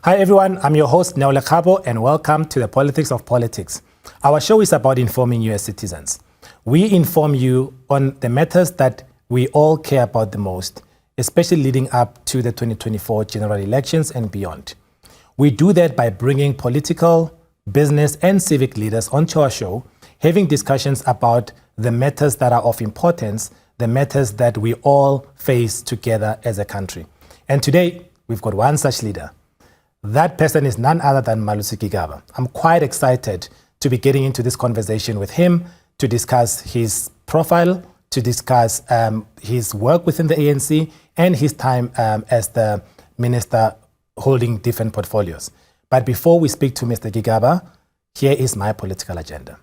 Hi everyone, I'm your host Neo Lekabo and welcome to the Politics of Politics. Our show is about informing you as citizens. We inform you on the matters that we all care about the most, especially leading up to the 2024 general elections and beyond. We do that by bringing political, business and civic leaders onto our show, having discussions about the matters that are of importance, the matters that we all face together as a country. And today, we've got one such leader. That person is none other than Malusi Gigaba. I'm quite excited to be getting into this conversation with him to discuss his profile, to discuss his work within the ANC and his time as the minister holding different portfolios. But before we speak to Mr. Gigaba, here is my political agenda.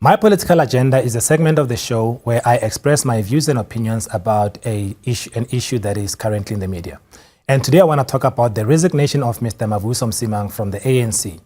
My political agenda is a segment of the show where I express my views and opinions about an issue that is currently in the media. And today I want to talk about the resignation of Mr. Malusi Gigaba from the ANC.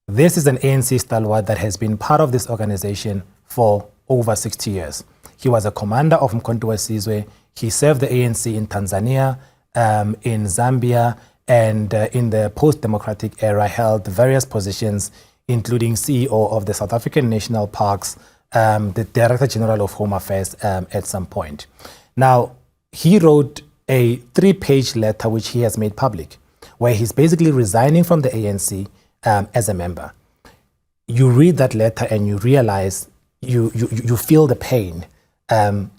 This is an ANC stalwart that has been part of this organization for over 60 years. He was a commander of Mkhonto Wesizwe. He served the ANC in Tanzania, in Zambia, and in the post-democratic era held various positions, including CEO of the South African National Parks, the Director General of Home Affairs at some point. Now, he wrote a 3-page letter which he has made public, where he's basically resigning from the ANC as a member. You read that letter and you realize, you feel the pain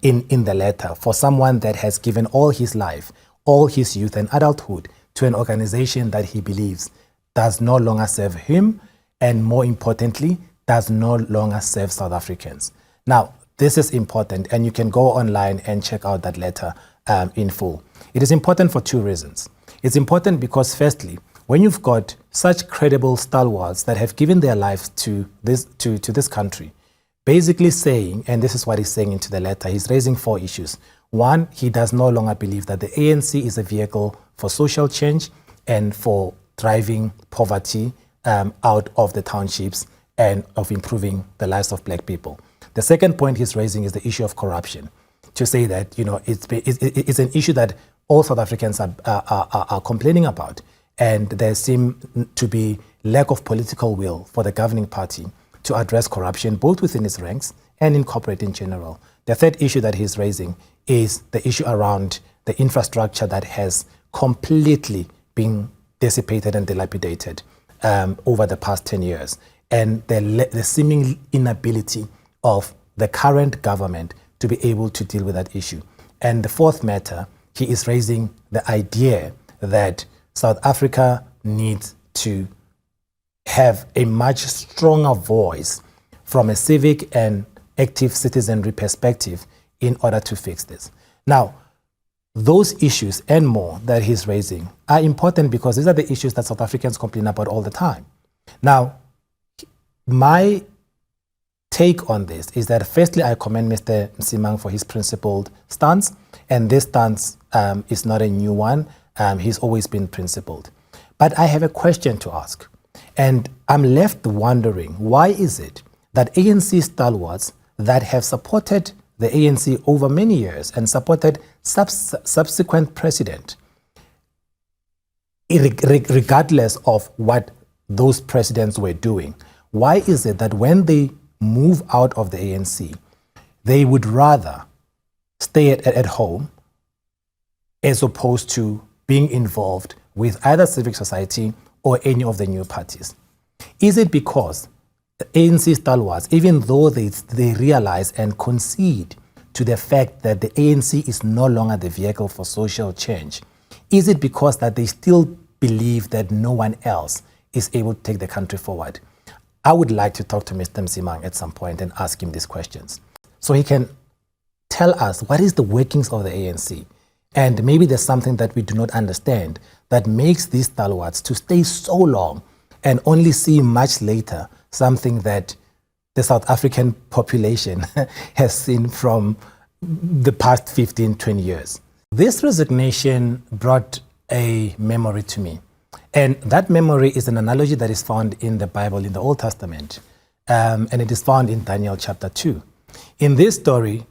in the letter for someone that has given all his life, all his youth and adulthood to an organization that he believes does no longer serve him, and more importantly, does no longer serve South Africans. Now, this is important, and you can go online and check out that letter in full. It is important for two reasons. It's important because, firstly, when you've got such credible stalwarts that have given their lives to this country, basically saying, and this is what he's saying into the letter, he's raising 4 issues. One, he does no longer believe that the ANC is a vehicle for social change and for driving poverty out of the townships and of improving the lives of black people. The second point he's raising is the issue of corruption, to say that it's an issue that all South Africans are complaining about, and there seems to be lack of political will for the governing party to address corruption both within its ranks and in corporate in general. The third issue that he's raising is the issue around the infrastructure that has completely been dissipated and dilapidated over the past 10 years, and the seeming inability of the current government to be able to deal with that issue. And the fourth matter, he is raising the idea that South Africa needs to have a much stronger voice from a civic and active citizenry perspective in order to fix this. Now, those issues and more that he's raising are important because these are the issues that South Africans complain about all the time. Now, my take on this is that firstly, I commend Mr. Gigaba for his principled stance, and this stance is not a new one. He's always been principled. But I have a question to ask, and I'm left wondering, why is it that ANC stalwarts that have supported the ANC over many years and supported subsequent president, regardless of what those presidents were doing, why is it that when they move out of the ANC, they would rather stay at home as opposed to being involved with either civic society or any of the new parties? Is it because the ANC stalwarts, even though they realize and concede to the fact that the ANC is no longer the vehicle for social change, is it because that they still believe that no one else is able to take the country forward? I would like to talk to Mr. Gigaba at some point and ask him these questions, so he can tell us what is the workings of the ANC. And maybe there's something that we do not understand that makes these stalwarts to stay so long and only see much later something that the South African population has seen from the past 15, 20 years. This resignation brought a memory to me. And that memory is an analogy that is found in the Bible, in the Old Testament. And it is found in Daniel chapter 2. In this story,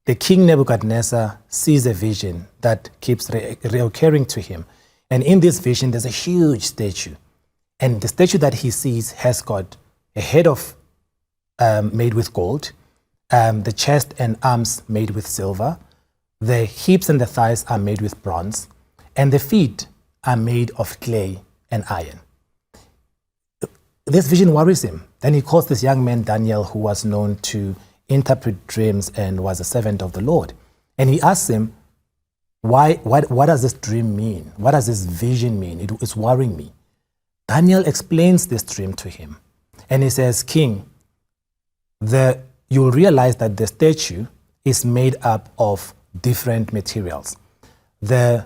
the king Nebuchadnezzar sees a vision that keeps reoccurring to him. And in this vision, there's a huge statue. And the statue that he sees has got a head of made with gold, the chest and arms made with silver, the hips and the thighs are made with bronze, and the feet are made of clay and iron. This vision worries him. Then he calls this young man, Daniel, who was known to interpret dreams and was a servant of the Lord. And he asks him, what does this dream mean? What does this vision mean? It's worrying me. Daniel explains this dream to him. And he says, King, you'll realize that the statue is made up of different materials. The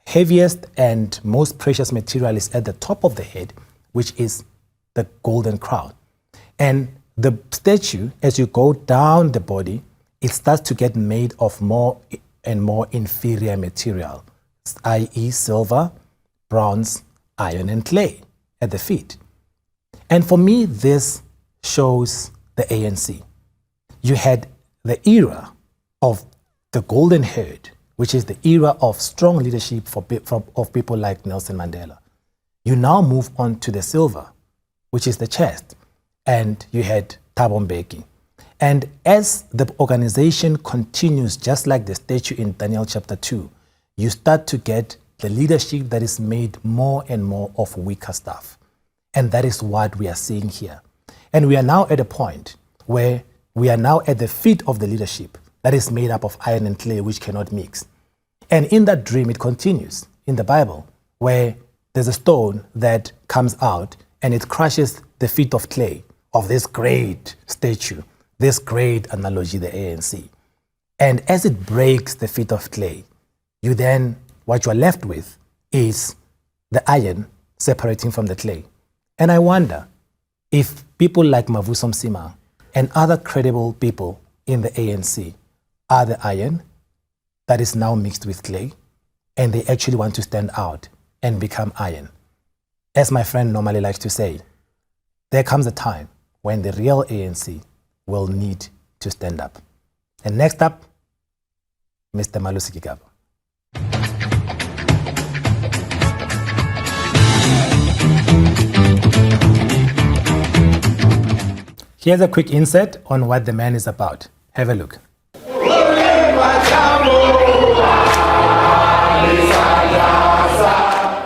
heaviest and most precious material is at the top of the head, which is the golden crown. And the statue, as you go down the body, it starts to get made of more and more inferior material, i.e. silver, bronze, iron, and clay at the feet. And for me, this shows the ANC. You had the era of the golden herd, which is the era of strong leadership of people like Nelson Mandela. You now move on to the silver, which is the chest, and you had Thabo Mbeki. And as the organization continues, just like the statue in Daniel chapter 2, you start to get the leadership that is made more and more of weaker stuff. And that is what we are seeing here. And we are now at a point where we are now at the feet of the leadership that is made up of iron and clay, which cannot mix. And in that dream, it continues in the Bible, where there's a stone that comes out and it crushes the feet of clay of this great statue, this great analogy, the ANC. And as it breaks the feet of clay, what you are left with is the iron separating from the clay. And I wonder if people like Malusi Gigaba and other credible people in the ANC are the iron that is now mixed with clay, and they actually want to stand out and become iron. As my friend normally likes to say, there comes a time when the real ANC will need to stand up. And next up, Mr. Malusi Gigaba. Here's a quick insert on what the man is about. Have a look.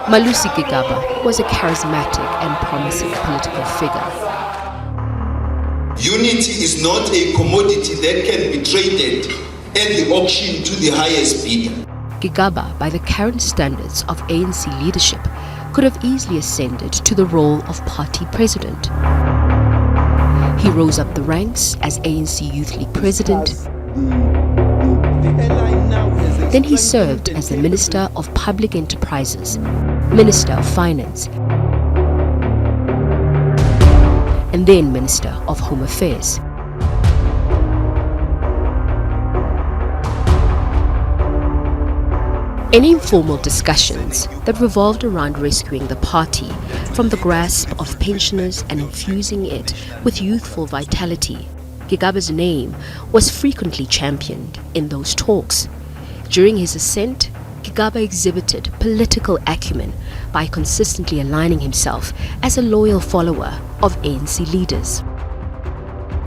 Malusi Gigaba was a charismatic and promising political figure. Unity is not a commodity that can be traded at the auction to the highest bidder. Gigaba, by the current standards of ANC leadership, could have easily ascended to the role of party president. He rose up the ranks as ANC Youth League president. Then he served as the Minister of Public Enterprises, Minister of Finance, and then Minister of Home Affairs. Any informal discussions that revolved around rescuing the party from the grasp of pensioners and infusing it with youthful vitality, Gigaba's name was frequently championed in those talks. During his ascent, Gigaba exhibited political acumen by consistently aligning himself as a loyal follower of ANC leaders.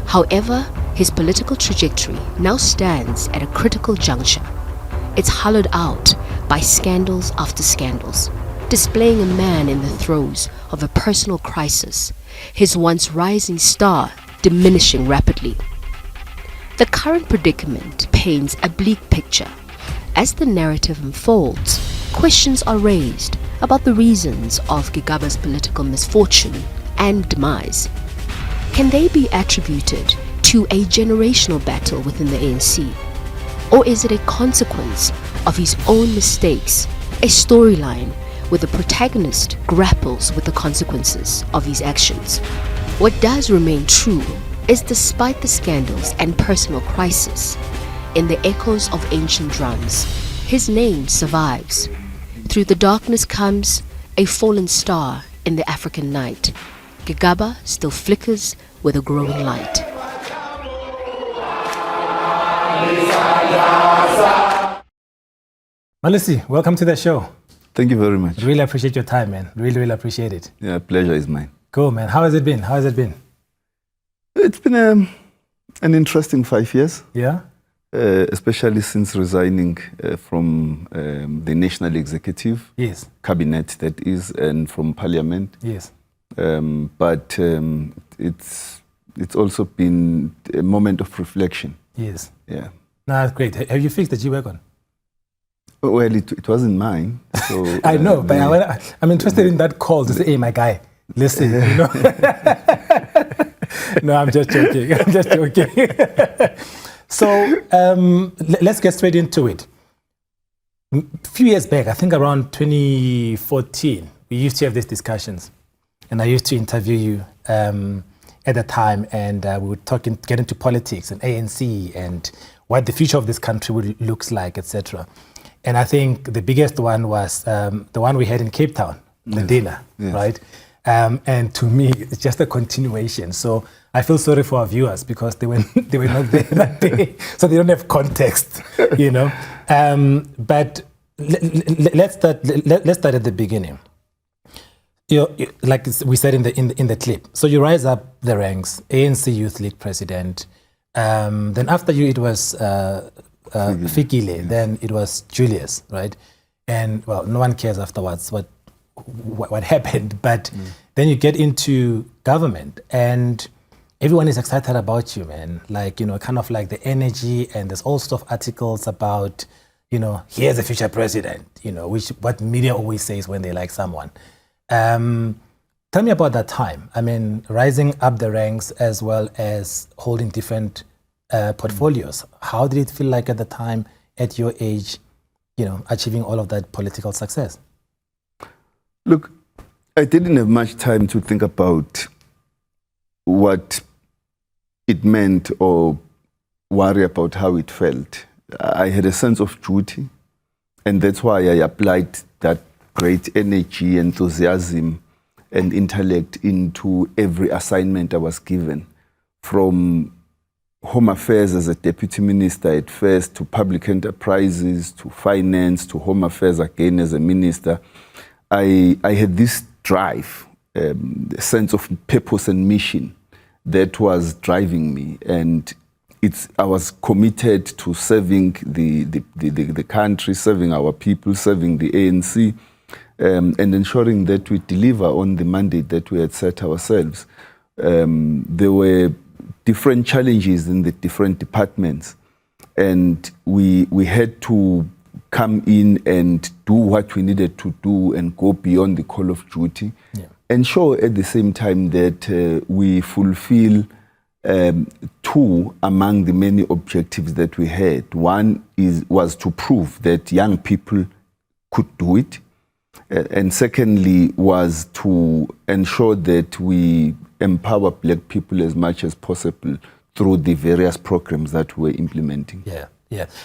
However, his political trajectory now stands at a critical juncture. It's hollowed out by scandals after scandals, displaying a man in the throes of a personal crisis, his once rising star diminishing rapidly. The current predicament paints a bleak picture. As the narrative unfolds, questions are raised about the reasons of Gigaba's political misfortune and demise. Can they be attributed to a generational battle within the ANC? Or is it a consequence of his own mistakes, a storyline where the protagonist grapples with the consequences of his actions? What does remain true is, despite the scandals and personal crisis, in the echoes of ancient drums, his name survives. Through the darkness comes a fallen star in the African night. Gigaba still flickers with a growing light. Malusi, welcome to the show. Thank you very much. Really appreciate your time, man. Really, really appreciate it. Yeah, pleasure is mine. Cool, man. How has it been? It's been an interesting 5 years. Yeah? Especially since resigning from the National Executive Yes. Cabinet, that is, and from Parliament. Yes. But it's also been a moment of reflection. Yes. Yeah. No, that's great. Have you fixed the G-Wagon? Well, it wasn't mine. So, I know, but I'm interested in that call to say, hey, my guy, listen, you know. No, I'm just joking. So let's get straight into it. A few years back, I think around 2014, we used to have these discussions. And I used to interview you at the time, and we would get into politics and ANC and what the future of this country looks like, etc. And I think the biggest one was the one we had in Cape Town, the dinner, right? And to me, it's just a continuation. So I feel sorry for our viewers because they were not there that day, so they don't have context, you know. But let's start at the beginning. Like we said in the clip. So you rise up the ranks, ANC Youth League president. Then after you, it was Fikile. Then it was Julius, right? And well, no one cares afterwards what happened. But then you get into government, and everyone is excited about you, man. Like, you know, kind of like the energy, and there's all sorts of articles about, you know, here's the future president. You know, what media always says when they like someone. Tell me about that time. I mean, rising up the ranks as well as holding different portfolios. How did it feel like at the time, at your age, you know, achieving all of that political success? Look, I didn't have much time to think about what it meant or worry about how it felt. I had a sense of duty, and that's why I applied that great energy, enthusiasm, and intellect into every assignment I was given, from Home Affairs as a deputy minister at first, to public enterprises, to finance, to Home Affairs again as a minister. I had this drive, a sense of purpose and mission that was driving me, and I was committed to serving the country, serving our people, serving the ANC, and ensuring that we deliver on the mandate that we had set ourselves. There were different challenges in the different departments, and we had to come in and do what we needed to do and go beyond the call of duty, ensure at the same time that we fulfill two among the many objectives that we had. One was to prove that young people could do it, and secondly was to ensure that we empower black people as much as possible through the various programs that we're implementing. Yeah.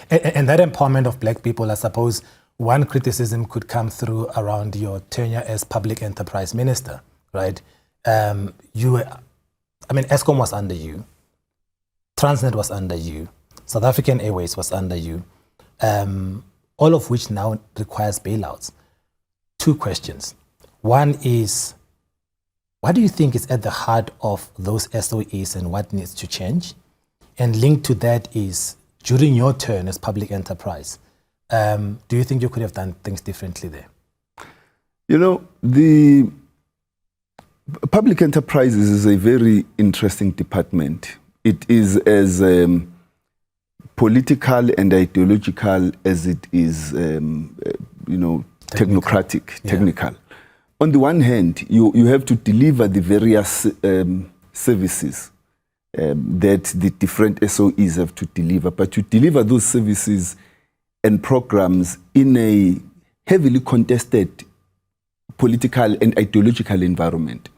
And that empowerment of black people, I suppose one criticism could come through around your tenure as public enterprise minister, right? Eskom was under you, Transnet was under you, South African Airways was under you, all of which now requires bailouts. Two questions. One is, what do you think is at the heart of those SOEs and what needs to change? And linked to that is, during your turn as public enterprise, do you think you could have done things differently there? You know, the public enterprises is a very interesting department. It is as political and ideological as it is, technical. On the one hand, you have to deliver the various services that the different SOEs have to deliver, but you deliver those services and programs in a heavily contested political and ideological environment.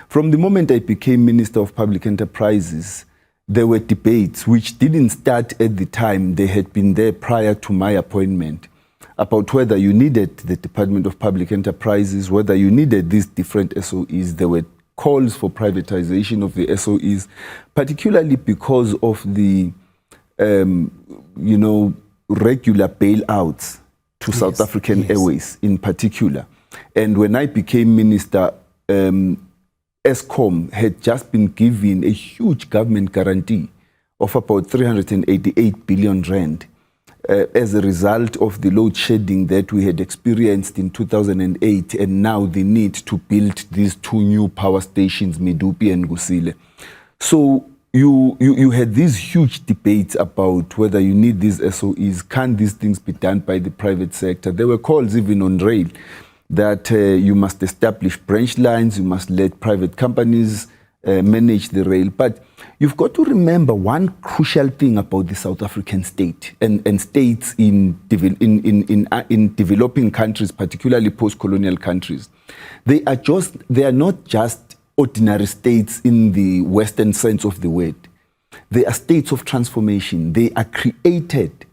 From the moment I became Minister of Public Enterprises, there were debates which didn't start at the time, they had been there prior to my appointment, about whether you needed the Department of Public Enterprises, whether you needed these different SOEs. There were calls for privatization of the SOEs, particularly because of the regular bailouts to South African Airways in particular. And when I became minister, Eskom had just been given a huge government guarantee of about 388 billion rand as a result of the load shedding that we had experienced in 2008, and now the need to build these two new power stations, Medupi and Kusile. So you had these huge debates about whether you need these SOEs, can these things be done by the private sector? There were calls even on rail that you must establish branch lines, you must let private companies manage the rail. But you've got to remember one crucial thing about the South African state and states in developing countries, particularly post-colonial countries. They are not just ordinary states in the Western sense of the word. They are states of transformation. They are created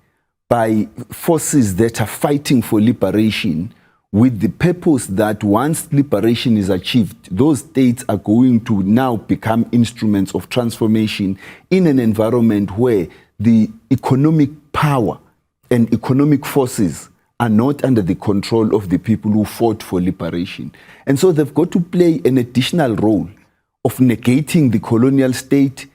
by forces that are fighting for liberation, with the purpose that once liberation is achieved, those states are going to now become instruments of transformation in an environment where the economic power and economic forces are not under the control of the people who fought for liberation. And so they've got to play an additional role of negating the colonial state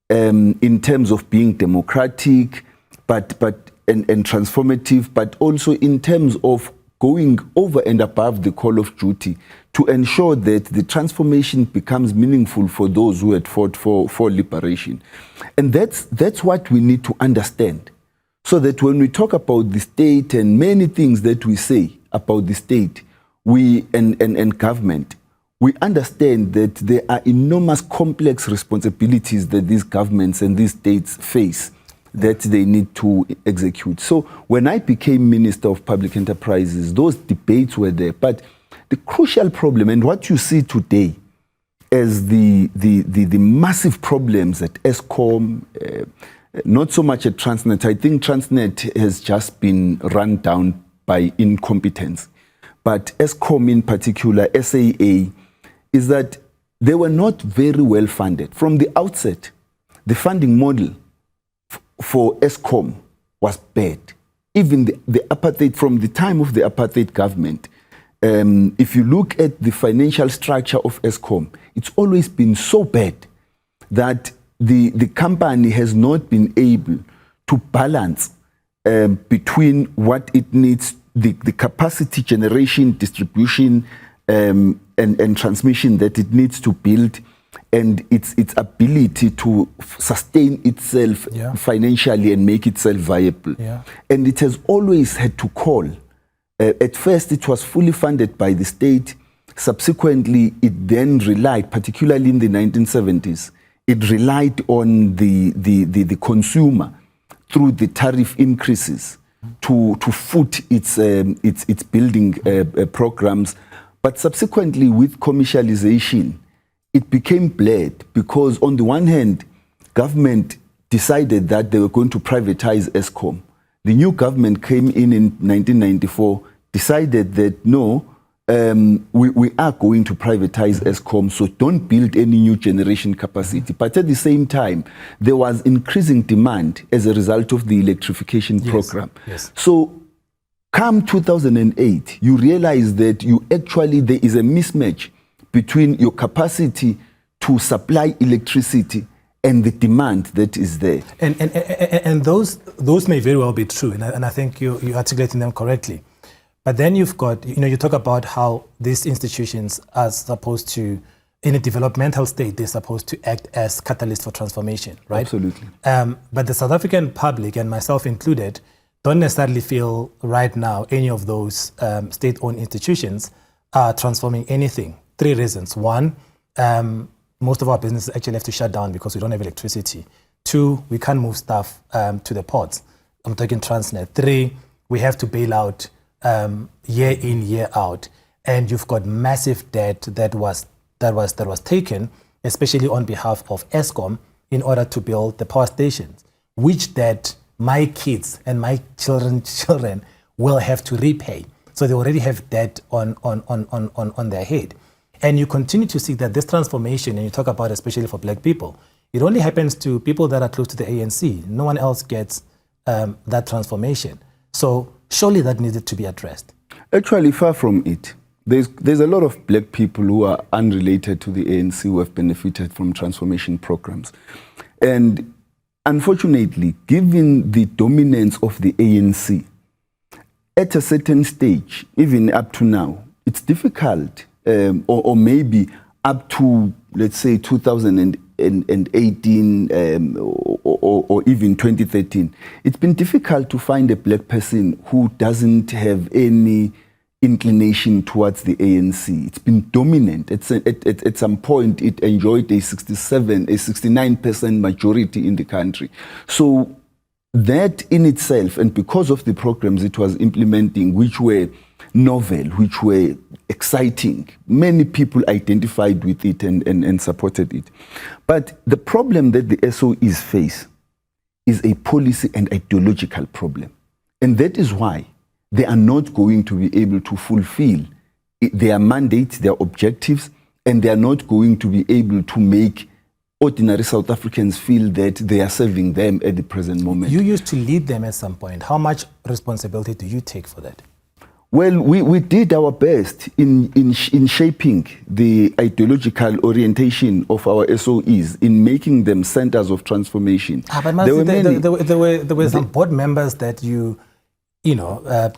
in terms of being democratic and transformative, but also in terms of going over and above the call of duty to ensure that the transformation becomes meaningful for those who had fought for liberation. And that's what we need to understand, so that when we talk about the state and many things that we say about the state and government, we understand that there are enormous complex responsibilities that these governments and these states face that they need to execute. So when I became Minister of Public Enterprises, those debates were there. But the crucial problem, and what you see today as the massive problems at Eskom, not so much at Transnet. I think Transnet has just been run down by incompetence. But Eskom in particular, SAA, is that they were not very well funded. From the outset, the funding model for Eskom was bad. Even the apartheid, from the time of the apartheid government, if you look at the financial structure of Eskom, it's always been so bad that the company has not been able to balance between what it needs, the capacity generation, distribution, and transmission that it needs to build, and its ability to sustain itself financially and make itself viable. And it has always had to call. At first, it was fully funded by the state. Subsequently, it then relied, particularly in the 1970s, it relied on the consumer through the tariff increases to foot its building programs. But subsequently, with commercialization, it became blurred, because on the one hand, government decided that they were going to privatize Eskom. The new government came in 1994, decided that no, we are going to privatize Eskom, so don't build any new generation capacity. But at the same time, there was increasing demand as a result of the electrification program. So come 2008, you realize that there is a mismatch between your capacity to supply electricity and the demand that is there. And those may very well be true, and I think you're articulating them correctly. But then you've got, you talk about how these institutions are supposed to, in a developmental state, they're supposed to act as catalysts for transformation, right? Absolutely. But the South African public, and myself included, don't necessarily feel right now any of those state-owned institutions are transforming anything. 3 reasons. 1, most of our businesses actually have to shut down because we don't have electricity. 2, we can't move stuff to the ports. I'm talking Transnet. 3, we have to bail out year in, year out. And you've got massive debt that was taken, especially on behalf of Eskom, in order to build the power stations, which debt my kids and my children will have to repay. So they already have debt on their head. And you continue to see that this transformation, and you talk about especially for black people, It only happens to people that are close to the ANC. No one else gets that transformation. So surely that needed to be addressed. Actually, far from it. There's a lot of black people who are unrelated to the ANC who have benefited from transformation programs. And unfortunately, given the dominance of the ANC, at a certain stage, even up to now, it's difficult, or maybe up to, let's say, 2018 or even 2013, it's been difficult to find a black person who doesn't have any inclination towards the ANC. It's been dominant. At some point, it enjoyed a 69% majority in the country. So that in itself, and because of the programs it was implementing, which were novel, which were exciting, many people identified with it and supported it. But the problem that the SOEs face is a policy and ideological problem. And that is why they are not going to be able to fulfill their mandates, their objectives, and they are not going to be able to make ordinary South Africans feel that they are serving them at the present moment. You used to lead them at some point. How much responsibility do you take for that? Well, we did our best in shaping the ideological orientation of our SOEs, in making them centers of transformation. But there were some board members that you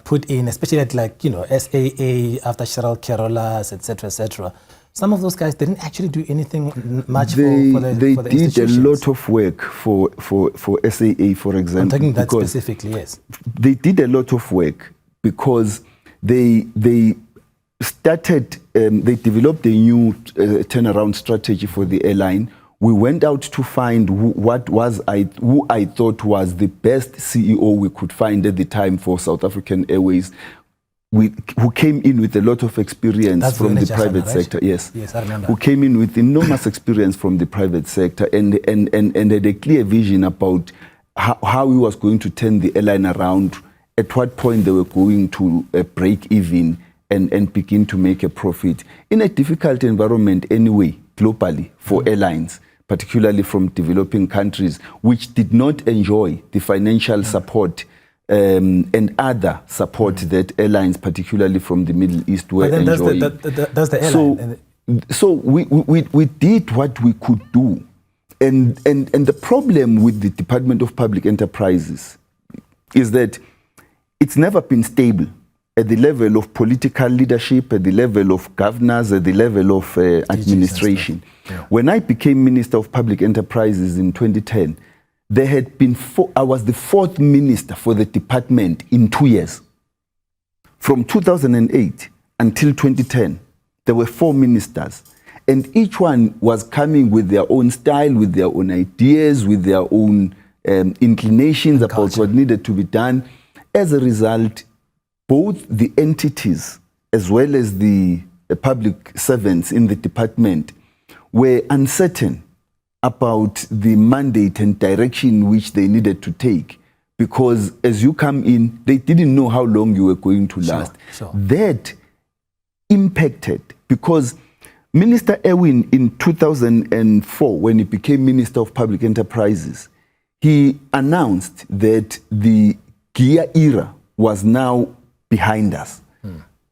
put in, especially at SAA, after Cheryl Kerolas, etc. Some of those guys didn't actually do anything much for the They did a lot of work for SAA, for example. I'm talking that specifically, yes. They did a lot of work because they developed a new turnaround strategy for the airline. We went out to find who I thought was the best CEO we could find at the time for South African Airways, who came in with a lot of experience from the private sector. Yes, I remember. Who came in with enormous experience from the private sector and had a clear vision about how he was going to turn the airline around, at what point they were going to break even and begin to make a profit in a difficult environment anyway, globally, for airlines, particularly from developing countries, which did not enjoy the financial support and other support that airlines, particularly from the Middle East, were enjoying. Does the airline? So we did what we could do. And the problem with the Department of Public Enterprises is that it's never been stable at the level of political leadership, at the level of governors, at the level of administration. Yeah. When I became Minister of Public Enterprises in 2010, there had been I was the fourth minister for the department in 2 years. From 2008 until 2010, there were 4 ministers. And each one was coming with their own style, with their own ideas, with their own inclinations about what needed to be done. As a result, both the entities as well as the public servants in the department were uncertain about the mandate and direction which they needed to take, because as you come in, they didn't know how long you were going to last. Sure. That impacted, because Minister Erwin in 2004, when he became Minister of Public Enterprises, he announced that the gear era was now behind us.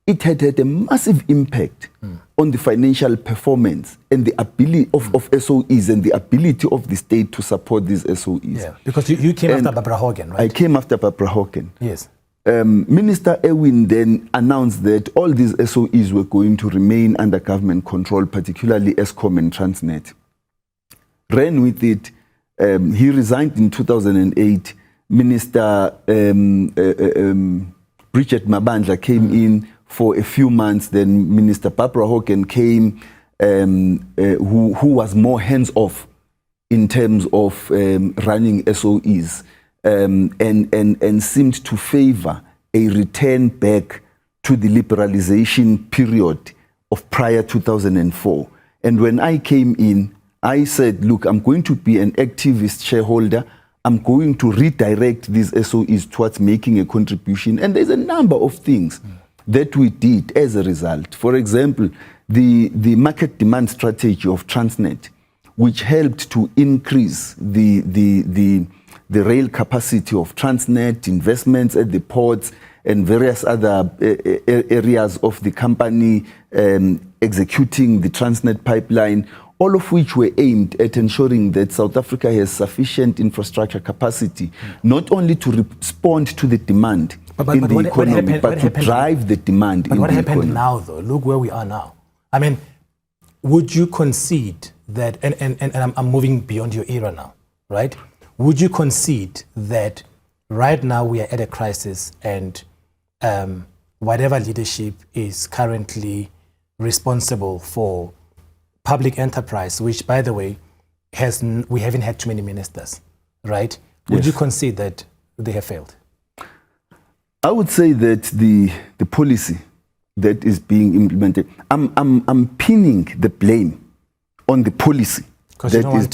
It had a massive impact on the financial performance and the ability of SOEs and the ability of the state to support these SOEs. Yeah, because you came after Barbara Hogan, right? I came after Barbara Hogan. Yes. Minister Erwin then announced that all these SOEs were going to remain under government control, particularly Eskom and Transnet. Ran with it. He resigned in 2008. Minister Bridget Mabandla came in for a few months. Then Minister Barbara Hogan came, who was more hands-off in terms of running SOEs, and seemed to favor a return back to the liberalization period of prior 2004. And when I came in, I said, look, I'm going to be an activist shareholder. I'm going to redirect these SOEs towards making a contribution. And there's a number of things that we did as a result. For example, the market demand strategy of Transnet, which helped to increase the rail capacity of Transnet, investments at the ports, and various other areas of the company, executing the Transnet pipeline, all of which were aimed at ensuring that South Africa has sufficient infrastructure capacity, not only to respond to the demand in the economy, but to drive the demand in the economy. But what happened now, though? Look where we are now. I mean, would you concede that, and I'm moving beyond your era now, right? Would you concede that right now we are at a crisis and whatever leadership is currently responsible for public enterprise, which, by the way, we haven't had too many ministers, right? Would you concede that they have failed? I would say that the policy that is being implemented, I'm pinning the blame on the policy that is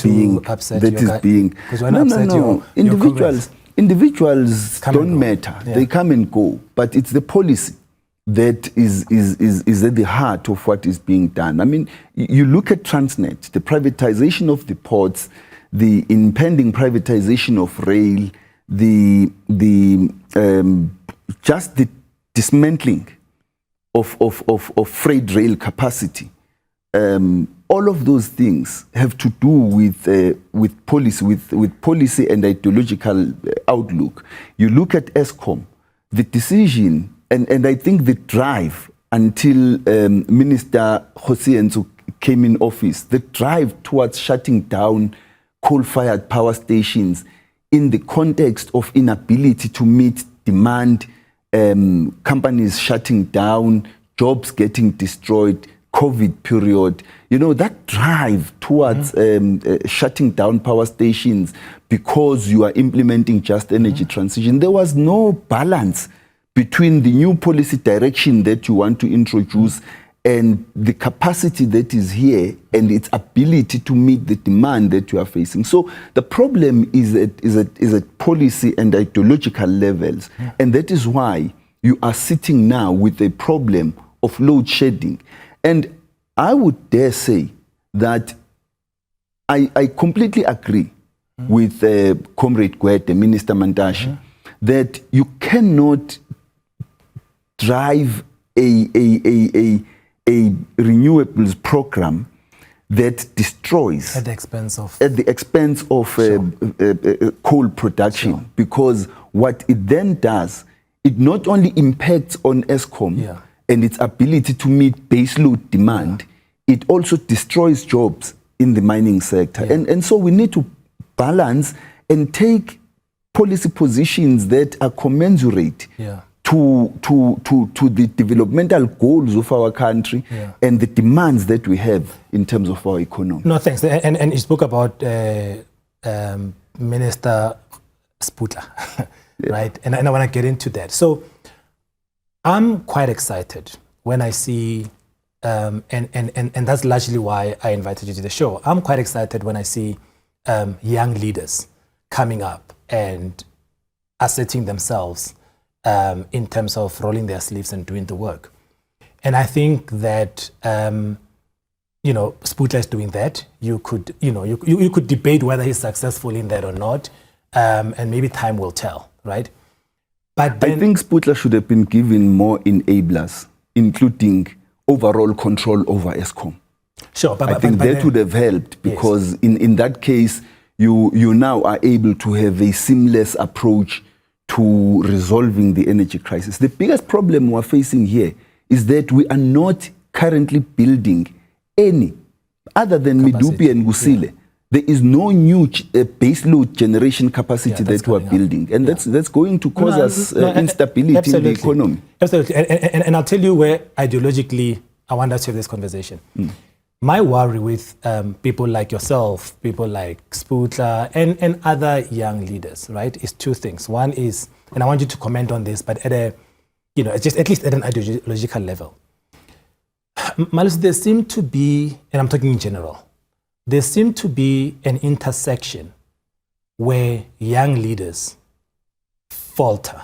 being. Individuals don't matter. Yeah. They come and go, but it's the policy that is at the heart of what is being done. I mean, you look at Transnet, the privatization of the ports, the impending privatization of rail, just the dismantling of freight rail capacity. All of those things have to do with policy and ideological outlook. You look at Eskom, the decision, and I think the drive until Minister Enzo came in office, the drive towards shutting down coal-fired power stations in the context of inability to meet demand, companies shutting down, jobs getting destroyed, COVID period, that drive towards shutting down power stations because you are implementing just energy transition. There was no balance between the new policy direction that you want to introduce and the capacity that is here and its ability to meet the demand that you are facing. So the problem is at policy and ideological levels. And that is why you are sitting now with a problem of load shedding. And I would dare say that I completely agree with Comrade Gwede, Minister Mantashe, that you cannot drive a renewables program that destroys at the expense of coal production, because what it then does, it not only impacts on Eskom and its ability to meet baseload demand, it also destroys jobs in the mining sector. And so we need to balance and take policy positions that are commensurate to the developmental goals of our country and the demands that we have in terms of our economy. No, thanks. And you spoke about Minister Sputla, right? And I want to get into that. So I'm quite excited when I see, and that's largely why I invited you to the show. I'm quite excited when I see young leaders coming up and asserting themselves in terms of rolling their sleeves and doing the work. And I think that, Sputla is doing that. You could debate whether he's successful in that or not, and maybe time will tell, right? But then, I think Sputla should have been given more enablers, including overall control over Eskom. Sure, I think that would have helped, because in that case, you now are able to have a seamless approach to resolving the energy crisis. The biggest problem we're facing here is that we are not currently building any, other than Medupi and Gusile. There is no new baseload generation capacity that we're building. And that's going to cause us instability in the economy. Absolutely. And I'll tell you where ideologically I want us to have this conversation. My worry with people like yourself, people like Sputla, and other young leaders, right, is two things. One is, and I want you to comment on this, but at least at an ideological level. Malusi, there seem to be, and I'm talking in general, there seem to be an intersection where young leaders falter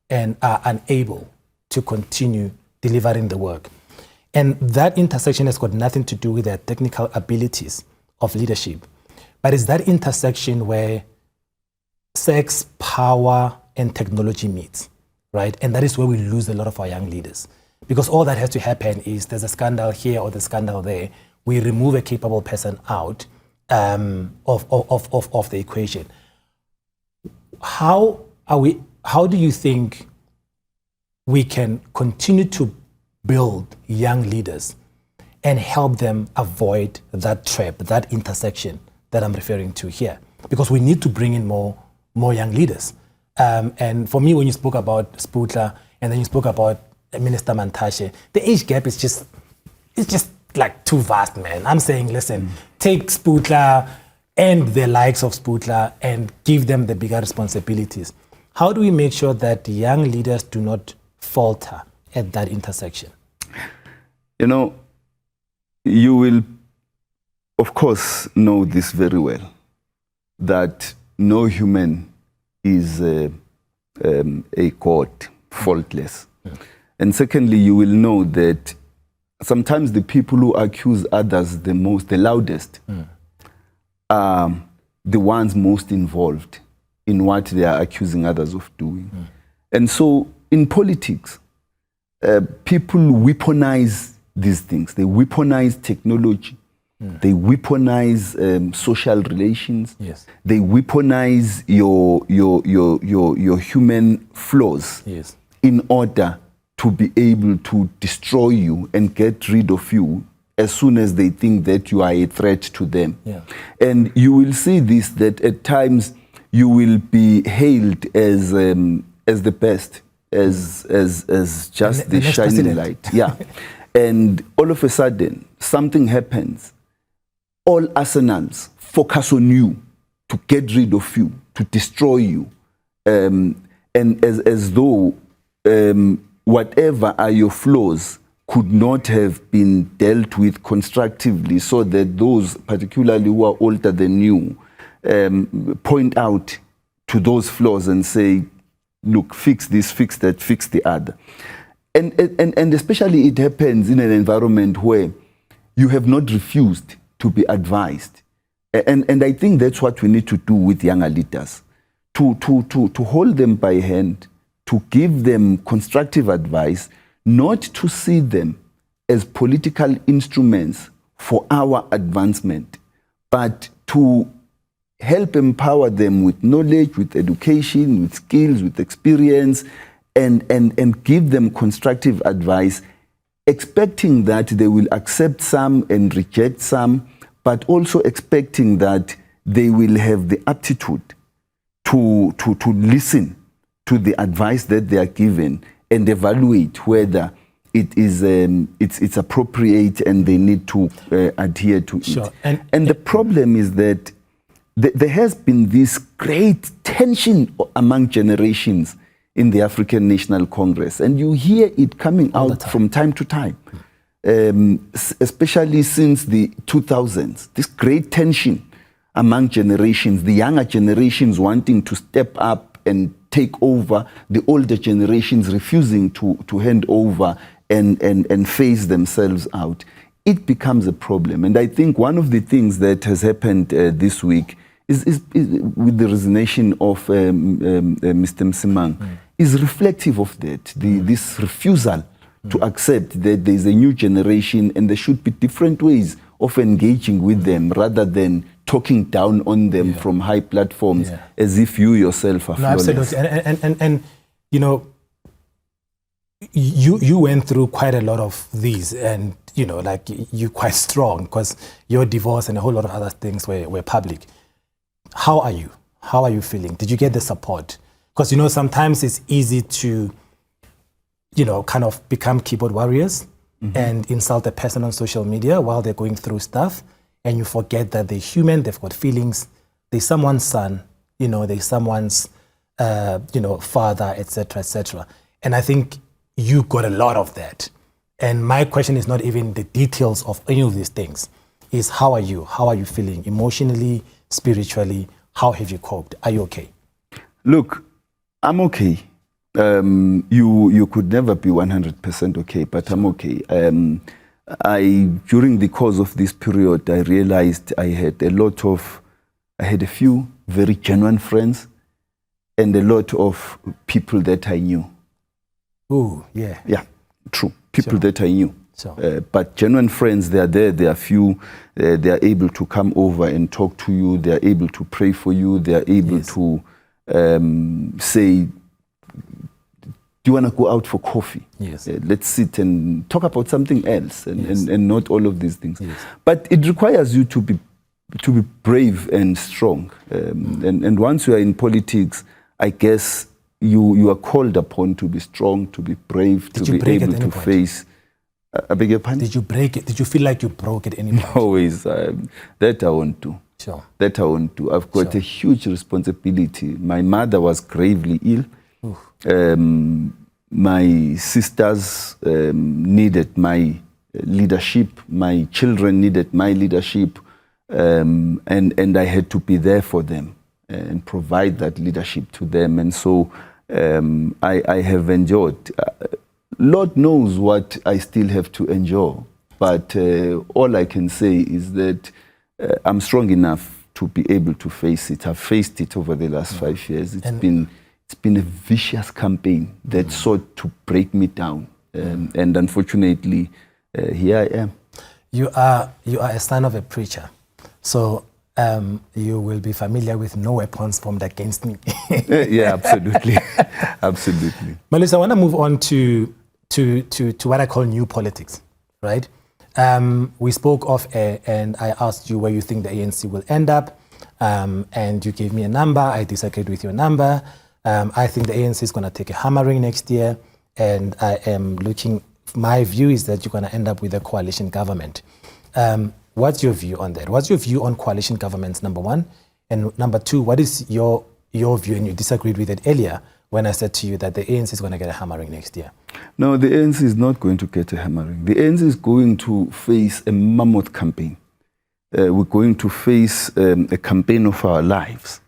and are unable to continue delivering the work. And that intersection has got nothing to do with their technical abilities leadership. But it's that intersection where sex, power, and technology meets, right? And that is where we lose a lot of our young leaders. Because all that has to happen is there's a scandal here or the scandal there. We remove a capable person out of the equation. How do you think we can continue to build young leaders and help them avoid that trap, that intersection that I'm referring to here? Because we need to bring in more young leaders. And for me, when you spoke about Sputla and then you spoke about Minister Mantashe, the age gap is just like too vast, man. I'm saying, listen, take Sputla and the likes of Sputla and give them the bigger responsibilities. How do we make sure that young leaders do not falter at that intersection? You know, you will, of course, know this very well, that no human is a god, faultless. Yeah. And secondly, you will know that sometimes the people who accuse others the most, the loudest, are the ones most involved in what they are accusing others of doing. And so in politics, people weaponize these things. They weaponize technology. They weaponize social relations. Yes. They weaponize your human flaws. Yes. In order to be able to destroy you and get rid of you as soon as they think that you are a threat to them. Yeah. And you will see this, that at times you will be hailed as the best, as just the shining light. Yeah. And all of a sudden, something happens. All arsenals focus on you to get rid of you, to destroy you. And as though whatever are your flaws could not have been dealt with constructively, so that those, particularly who are older than you, point out to those flaws and say, look, fix this, fix that, fix the other. And especially it happens in an environment where you have not refused to be advised. And I think that's what we need to do with younger leaders, to hold them by hand, to give them constructive advice, not to see them as political instruments for our advancement, but to help empower them with knowledge, with education, with skills, with experience, and give them constructive advice, expecting that they will accept some and reject some, but also expecting that they will have the aptitude to listen to the advice that they are given and evaluate whether it is it's appropriate and they need to adhere to Sure. it. And the problem is that there has been this great tension among generations in the African National Congress, and you hear it coming out from time to time, especially since the 2000s. This great tension among generations, the younger generations wanting to step up and take over, the older generations refusing to hand over and phase themselves out. It becomes a problem. And I think one of the things that has happened this week is with the resignation of Mr. Msimang, is reflective of that, this refusal to accept that there is a new generation and there should be different ways of engaging with them rather than talking down on them from high platforms as if you yourself are flawless. Absolutely. And you know, you went through quite a lot of these, and you know, like you're quite strong because your divorce and a whole lot of other things were public. How are you? How are you feeling? Did you get the support? Because, you know, sometimes it's easy to, you know, kind of become keyboard warriors and insult a person on social media while they're going through stuff. And you forget that they're human, they've got feelings. They're someone's son, you know, they're someone's, you know, father, etc., etc. And I think you got a lot of that. And my question is not even the details of any of these things. Is how are you? How are you feeling emotionally, spiritually? How have you coped? Are you okay? Look, I'm okay. You could never be 100% okay, but I'm okay. during the course of this period, I realized I had a few very genuine friends and a lot of people that I knew. Oh, yeah. Yeah, true. People that I knew. So. But genuine friends, they are there, they are few, they are able to come over and talk to you, they are able to pray for you, they are able to say, do you want to go out for coffee? Yes. Let's sit and talk about something else and not all of these things. Yes. But it requires you to be brave and strong. And once you are in politics, I guess you are called upon to be strong, to be brave, to be able to face. I beg your pardon? Did you break it? Did you feel like you broke at any point? Always. That I won't do. Sure. That I won't do. I've got a huge responsibility. My mother was gravely ill. My sisters needed my leadership. My children needed my leadership. And I had to be there for them and provide that leadership to them. And so I have enjoyed. Lord knows what I still have to endure. But all I can say is that I'm strong enough to be able to face it. I've faced it over the last 5 years. It's been a vicious campaign that sought to break me down. And unfortunately, here I am. You are a son of a preacher. So you will be familiar with no weapons formed against me. Yeah, absolutely. Absolutely. Malusi, I want to move on to what I call new politics, right? We spoke of, and I asked you where you think the ANC will end up, and you gave me a number. I disagreed with your number. I think the ANC is going to take a hammering next year, and I am looking, my view is that you're going to end up with a coalition government. What's your view on that? What's your view on coalition governments, number one? And number two, what is your view, and you disagreed with it earlier, when I said to you that the ANC is going to get a hammering next year? No, the ANC is not going to get a hammering. The ANC is going to face a mammoth campaign. We're going to face a campaign of our lives.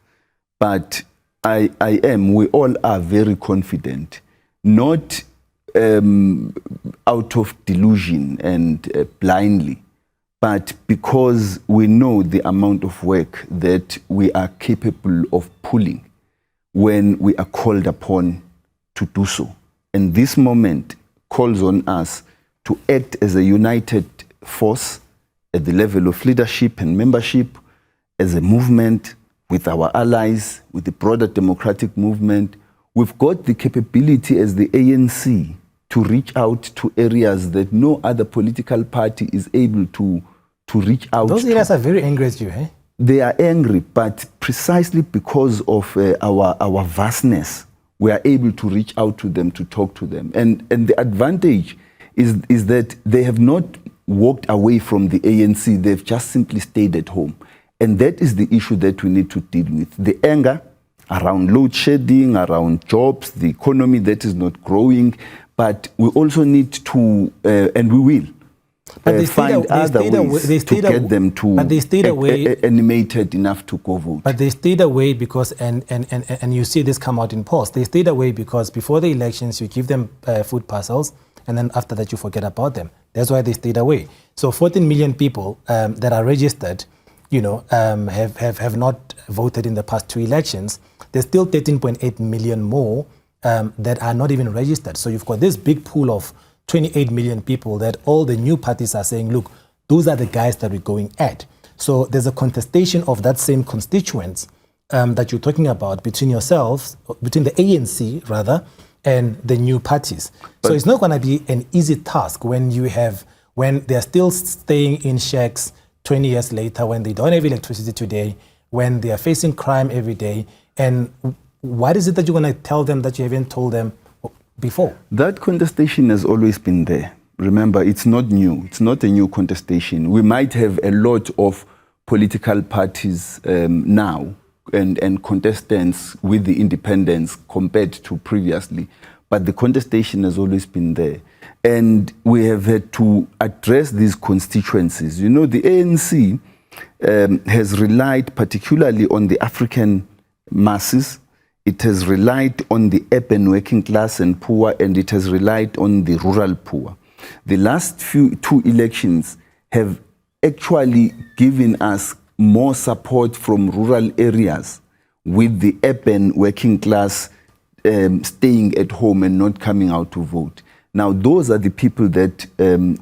But we all are very confident, not out of delusion and blindly, but because we know the amount of work that we are capable of pulling when we are called upon to do so. And this moment calls on us to act as a united force at the level of leadership and membership, as a movement with our allies, with the broader democratic movement. We've got the capability as the ANC to reach out to areas that no other political party is able to reach out to. Those areas are very angry at you, eh? They are angry, but precisely because of our vastness, we are able to reach out to them, to talk to them. And the advantage is that they have not walked away from the ANC, they've just simply stayed at home. And that is the issue that we need to deal with. The anger around load shedding, around jobs, the economy that is not growing. But we also need to, and we will, find other ways to get them to animated enough to go vote. But they stayed away because, and you see this come out in polls, they stayed away because before the elections you give them food parcels, and then after that you forget about them. That's why they stayed away. So 14 million people that are registered, have not voted in the past 2 elections. There's still 13.8 million more that are not even registered. So you've got this big pool of 28 million people that all the new parties are saying, look, those are the guys that we're going at. So there's a contestation of that same constituents that you're talking about between yourselves, between the ANC rather, and the new parties. So it's not going to be an easy task when they're still staying in shacks 20 years later, when they don't have electricity today, when they are facing crime every day. And what is it that you're going to tell them that you haven't told them before? That contestation has always been there. Remember, it's not new. It's not a new contestation. We might have a lot of political parties now and contestants with the independents compared to previously, but the contestation has always been there. And we have had to address these constituencies. The ANC has relied particularly on the African masses. It has relied on the urban working class and poor, and it has relied on the rural poor. The last two elections have actually given us more support from rural areas, with the urban working class staying at home and not coming out to vote. Now, those are the people that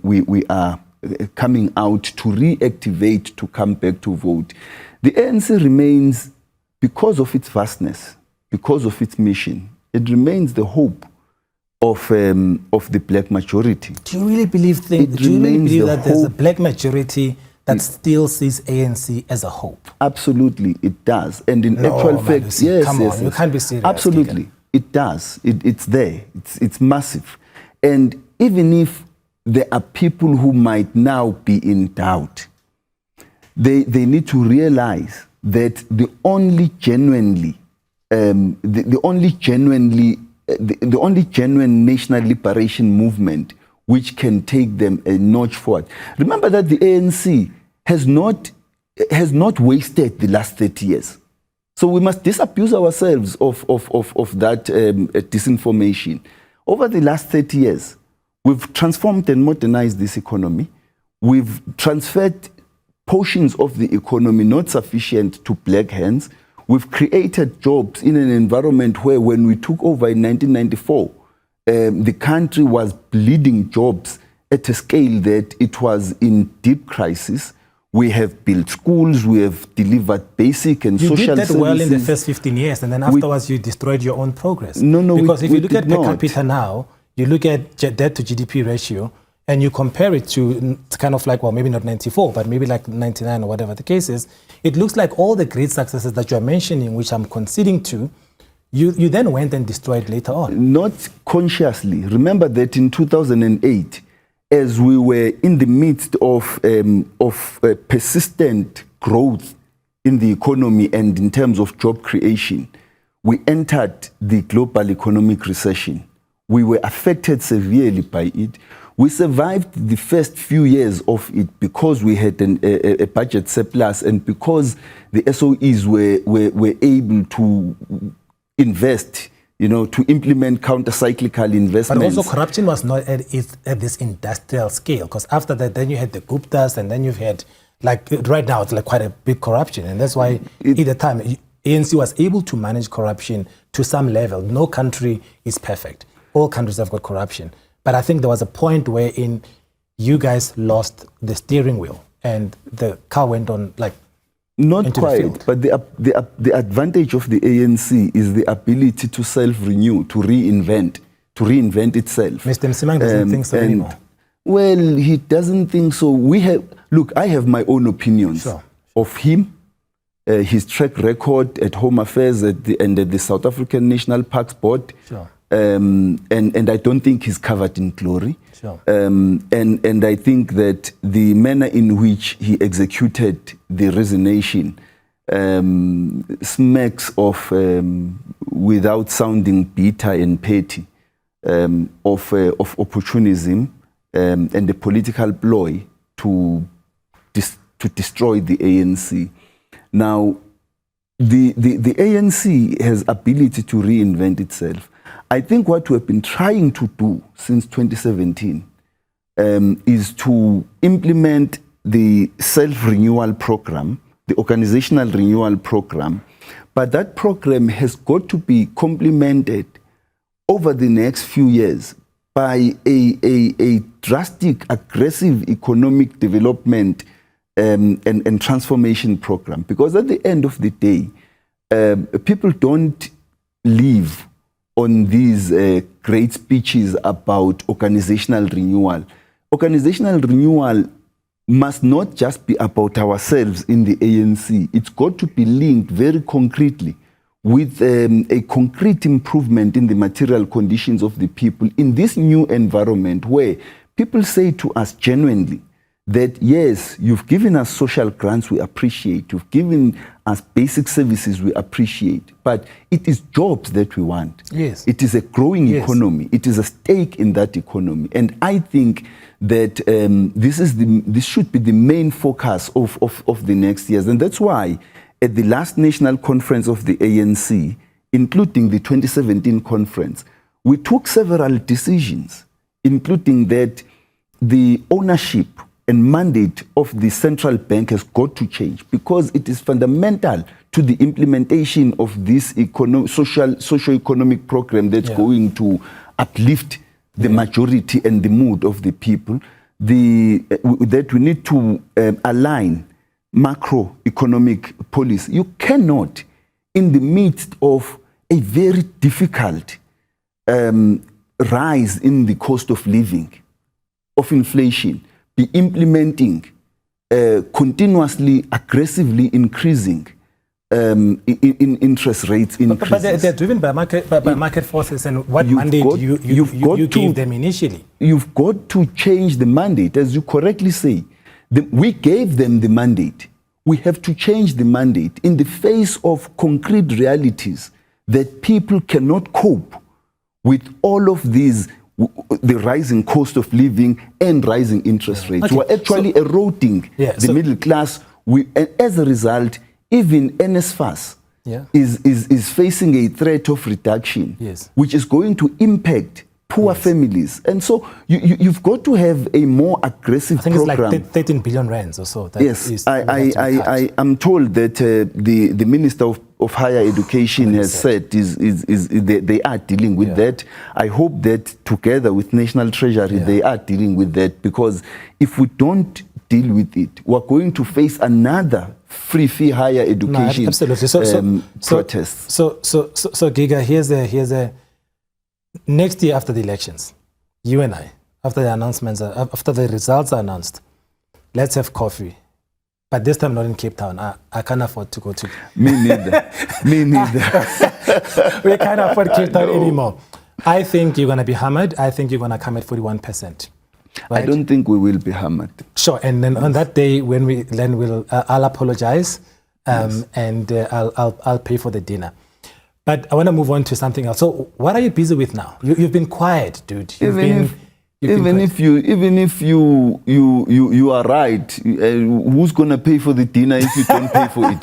we are coming out to reactivate, to come back to vote. The ANC remains, because of its vastness, because of its mission, it remains the hope of the black majority. Do you really believe that there's a black majority that still sees ANC as a hope? Absolutely, it does. And in actual fact, Malusi, yes, come yes, on, you can't be serious. Absolutely, Giga. It does. It's there. It's massive. And even if there are people who might now be in doubt, they need to realize that the only genuine national liberation movement which can take them a notch forward. Remember that the ANC has not wasted the last 30 years. So we must disabuse ourselves of that disinformation. Over the last 30 years, we've transformed and modernized this economy. We've transferred portions of the economy not sufficient to black hands. We've created jobs in an environment where, when we took over in 1994, the country was bleeding jobs at a scale that it was in deep crisis. We have built schools, we have delivered basic and social services. You did that well in the first 15 years, and then afterwards you destroyed your own progress. No, because if you look at per not. capita now, you look at debt to GDP ratio, and you compare it to kind of like, well, maybe not 94, but maybe like 99 or whatever the case is, it looks like all the great successes that you're mentioning, which I'm conceding to, you then went and destroyed later on. Not consciously. Remember that in 2008, as we were in the midst of persistent growth in the economy and in terms of job creation, we entered the global economic recession. We were affected severely by it. We survived the first few years of it because we had a budget surplus, and because the SOEs were able to invest, to implement counter-cyclical investments. But also corruption was not at this industrial scale, because after that, then you had the Guptas, and then you've had, like, right now, it's like quite a big corruption. And that's why at the time, ANC was able to manage corruption to some level. No country is perfect. All countries have got corruption. But I think there was a point wherein you guys lost the steering wheel and the car went on, like, not quite, but the advantage of the ANC is the ability to self-renew, to reinvent itself. Mr. Msimang doesn't think so anymore. Well, he doesn't think so. I have my own opinions of him, his track record at Home Affairs and at the South African National Parks Board. Sure. And I don't think he's covered in glory. Sure. And I think that the manner in which he executed the resignation smacks of, without sounding bitter and petty, of opportunism and the political ploy to destroy the ANC. Now, the ANC has ability to reinvent itself. I think what we've been trying to do since 2017 is to implement the self-renewal program, the organizational renewal program, but that program has got to be complemented over the next few years by a drastic, aggressive economic development and transformation program. Because at the end of the day, people don't live on these great speeches about organizational renewal. Organizational renewal must not just be about ourselves in the ANC. It's got to be linked very concretely with a concrete improvement in the material conditions of the people in this new environment where people say to us genuinely that, yes, you've given us social grants, we appreciate. You've given us basic services, we appreciate. But it is jobs that we want. Yes. It is a growing economy. It is a stake in that economy. And I think that this should be the main focus of the next years. And that's why at the last national conference of the ANC, including the 2017 conference, we took several decisions, including that the ownership and mandate of the central bank has got to change, because it is fundamental to the implementation of this socio-economic program that's going to uplift the majority and the mood of the people. That we need to align macroeconomic policy. You cannot, in the midst of a very difficult rise in the cost of living, of inflation, be implementing continuously, aggressively increasing in interest rates increases. But they're driven by market forces, and what mandate you gave them initially. You've got to change the mandate, as you correctly say. We gave them the mandate. We have to change the mandate in the face of concrete realities that people cannot cope with all of these, the rising cost of living and rising interest rates. Okay. We're actually eroding the middle class. And as a result, even NSFAS is facing a threat of reduction, which is going to impact poor families. And so you've got to have a more aggressive program. I think it's like 13 billion rands or so. Yes, I am told that the Minister of Higher Education has said they are dealing with that. I hope that together with National Treasury, they are dealing with that, because if we don't deal with it, we're going to face another free fee higher education protests. So Giga, here's a next year after the elections, you and I, after the announcements, after the results are announced, let's have coffee. But this time not in Cape Town. I can't afford to go to. Me neither. Me neither. We can't afford Cape Town anymore. I think you're going to be hammered. I think you're going to come at 41%. Right? I don't think we will be hammered. Sure. And then on that day, when I'll apologize, and I'll pay for the dinner. But I want to move on to something else. So, what are you busy with now? You've been quiet, dude. Even if you are right, who's gonna pay for the dinner if you don't pay for it?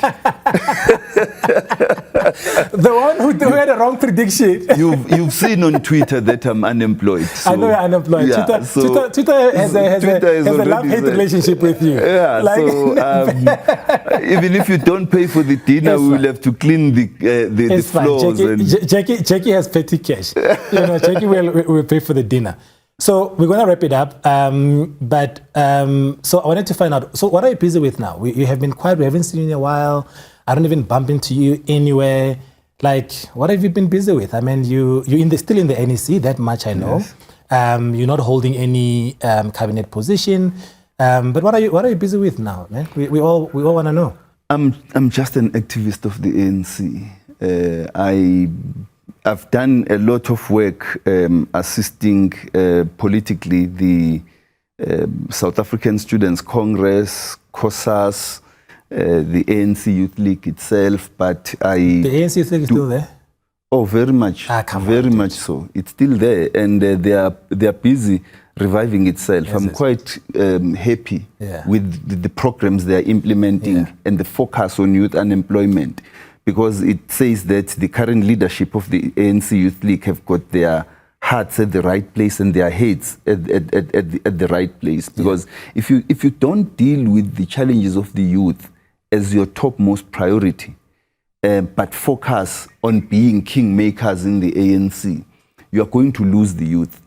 The one who had a wrong prediction. You've seen on Twitter that I'm unemployed. So, I know you're unemployed. Yeah, Twitter has a love-hate relationship with you. Yeah. Even if you don't pay for the dinner, we will have to clean the floors. Jackie has petty cash. Jackie will pay for the dinner. So we're going to wrap it up, so I wanted to find out, so what are you busy with now? You have been quiet, we haven't seen you in a while, I don't even bump into you anywhere. Like, what have you been busy with? I mean, you're still in the NEC, that much I know. Yes. You're not holding any cabinet position, but what are you busy with now, man? We all want to know. I'm just an activist of the ANC. I've done a lot of work assisting politically the South African Students' Congress, COSAS, the ANC Youth League itself, but The ANC Youth League is still there? Oh, very much. Very much so. It's still there, and they are busy reviving itself. I'm quite happy with the programs they are implementing and the focus on youth unemployment, because it says that the current leadership of the ANC Youth League have got their hearts at the right place and their heads at the right place. Because if you don't deal with the challenges of the youth as your topmost priority, but focus on being kingmakers in the ANC, you are going to lose the youth,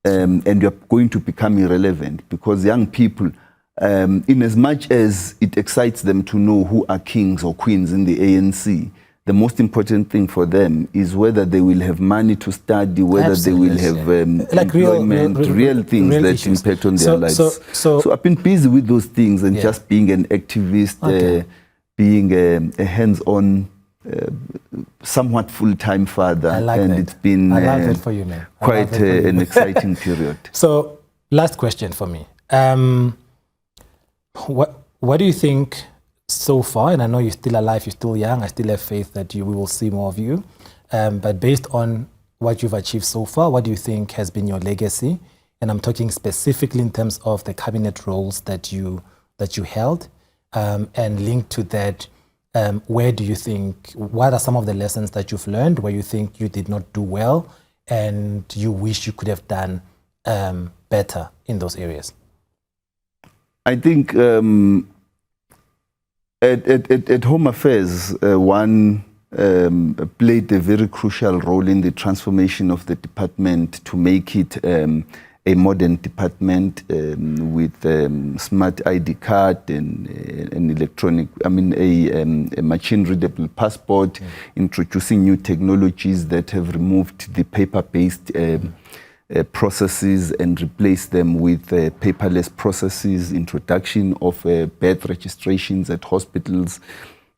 and you are going to become irrelevant, because young people, in as much as it excites them to know who are kings or queens in the ANC, the most important thing for them is whether they will have money to study, whether they will have like employment, real things that issues. Impact on their lives. So I've been busy with those things and just being an activist, being a hands-on, somewhat full-time father. I like that. It's been I love it for you, man. Quite an exciting period. So, last question for me. What do you think so far? And I know you're still alive, you're still young. I still have faith that we will see more of you. But based on what you've achieved so far, what do you think has been your legacy? And I'm talking specifically in terms of the cabinet roles that you held, and linked to that. Where do you think, what are some of the lessons that you've learned where you think you did not do well and you wish you could have done better in those areas? I think at Home Affairs, one played a very crucial role in the transformation of the department to make it a modern department with smart ID card and an electronic, a machine-readable passport, introducing new technologies that have removed the paper-based processes and replaced them with paperless processes, introduction of birth registrations at hospitals,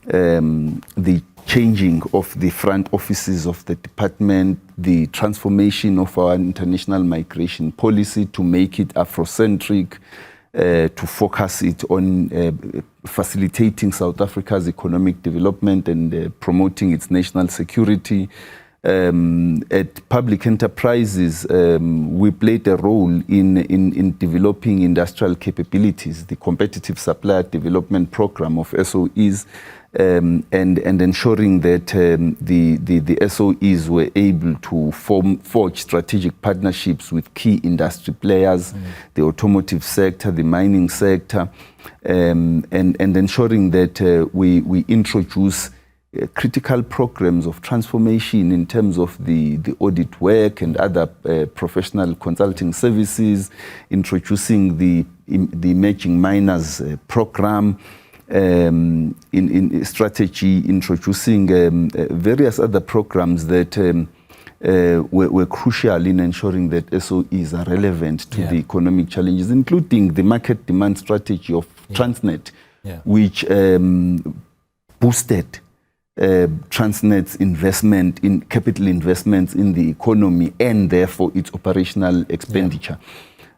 the changing of the front offices of the department, the transformation of our international migration policy to make it Afrocentric, to focus it on facilitating South Africa's economic development and promoting its national security. At public enterprises, we played a role in developing industrial capabilities, the Competitive Supplier Development Program of SOEs, and ensuring that the SOEs were able to forge strategic partnerships with key industry players, the automotive sector, the mining sector, and ensuring that we introduce critical programs of transformation in terms of the audit work and other professional consulting services, introducing the emerging miners program, in strategy, introducing various other programs that were crucial in ensuring that SOEs are relevant to the economic challenges, including the market demand strategy of Transnet, which boosted Transnet's investment in capital investments in the economy and therefore its operational expenditure.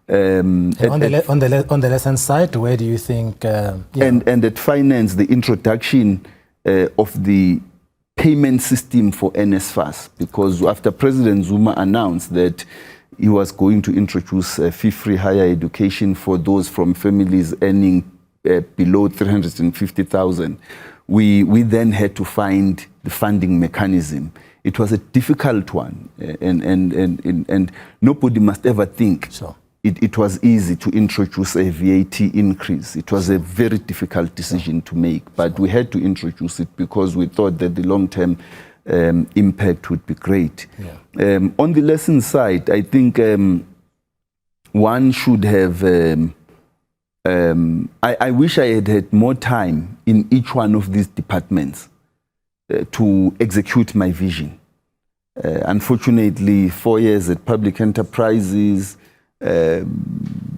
And on the lesson side, where do you think? And at finance, the introduction of the payment system for NSFAS, because after President Zuma announced that he was going to introduce fee-free higher education for those from families earning below 350,000, we then had to find the funding mechanism. It was a difficult one, and nobody must ever think it was easy to introduce a VAT increase. It was a very difficult decision to make, but we had to introduce it because we thought that the long-term impact would be great. On the lesson side, I think one should have I wish I had had more time in each one of these departments to execute my vision. Unfortunately, 4 years at public enterprises,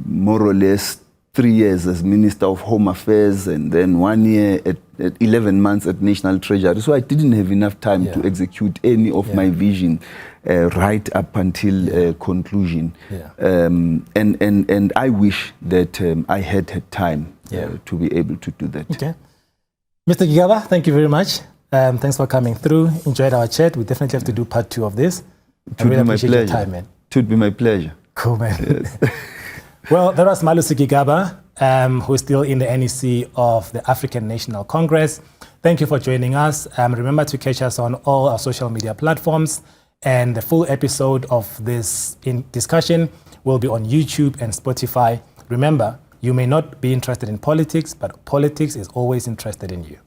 more or less 3 years as Minister of Home Affairs, and then 1 year at 11 months at National Treasury. So I didn't have enough time to execute any of my vision right up until conclusion. And I wish that I had time to be able to do that. Okay. Mr. Gigaba, thank you very much. Thanks for coming through. Enjoyed our chat. We definitely have to do part 2 of this. It would be my pleasure. Your time, man. It would be my pleasure. Cool, man. Yes. Well, that was Malusi Gigaba, who's still in the NEC of the African National Congress. Thank you for joining us. Remember to catch us on all our social media platforms, and the full episode of this discussion will be on YouTube and Spotify. Remember, you may not be interested in politics, but politics is always interested in you.